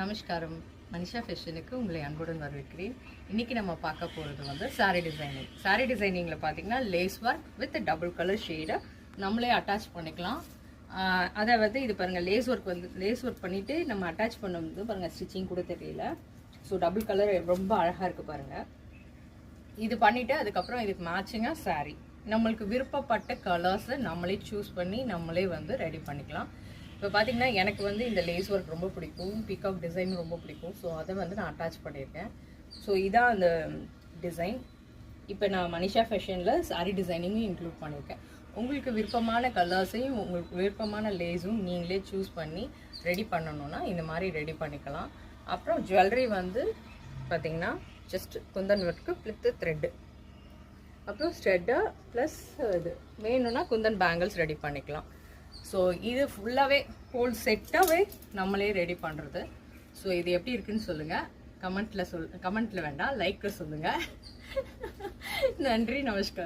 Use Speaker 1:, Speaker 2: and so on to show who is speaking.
Speaker 1: நமஸ்காரம். மனிஷா ஃபேஷனுக்கு உங்களை அன்புடன் வரவேற்கிறேன். இன்றைக்கி நம்ம பார்க்க போகிறது வந்து சாரீ டிசைனிங். சாரீ டிசைனிங்கில் பார்த்தீங்கன்னா lace work with double colour ஷேடை நம்மளே அட்டாச் பண்ணிக்கலாம். அதை வந்து இது பாருங்கள், லேஸ் ஒர்க் பண்ணிவிட்டு நம்ம அட்டாச் பண்ணும்போது பாருங்கள், ஸ்டிச்சிங் கூட தெரியல. ஸோ டபுள் கலர் ரொம்ப அழகாக இருக்குது பாருங்கள். இது பண்ணிவிட்டு அதுக்கப்புறம் இதுக்கு மேட்சிங்காக சாரீ நம்மளுக்கு விருப்பப்பட்ட கலர்ஸை நம்மளே சூஸ் பண்ணி நம்மளே வந்து ரெடி பண்ணிக்கலாம். இப்போ பார்த்தீங்கன்னா எனக்கு வந்து இந்த லேஸ் ஒர்க் ரொம்ப பிடிக்கும், பீகாக் டிசைன் ரொம்ப பிடிக்கும். ஸோ அதை வந்து நான் அட்டாச் பண்ணியிருக்கேன். ஸோ இதான் அந்த டிசைன். இப்போ நான் மனிஷா ஃபேஷனில் சாரீ டிசைனிங்கும் இன்க்ளூட் பண்ணியிருக்கேன். உங்களுக்கு விருப்பமான கலர்ஸையும் உங்களுக்கு விருப்பமான லேஸும் நீங்களே சூஸ் பண்ணி ரெடி பண்ணணுன்னா இந்த மாதிரி ரெடி பண்ணிக்கலாம். அப்புறம் ஜுவல்லரி வந்து பார்த்திங்கன்னா just Kundan work plus thread, அப்புறம் ஸ்ட்ரெட்டு ப்ளஸ் இது வேணும்னா குந்தன் பேங்கிள்ஸ் ரெடி பண்ணிக்கலாம். ஸோ இது ஃபுல்லாகவே ஹோல் செட்டாகவே நம்மளே ரெடி பண்ணுறது. ஸோ இது எப்படி இருக்குன்னு சொல்லுங்கள், கமெண்ட்டில் வேண்டாம், லைக்கில் சொல்லுங்கள். நன்றி, நமஸ்காரம்.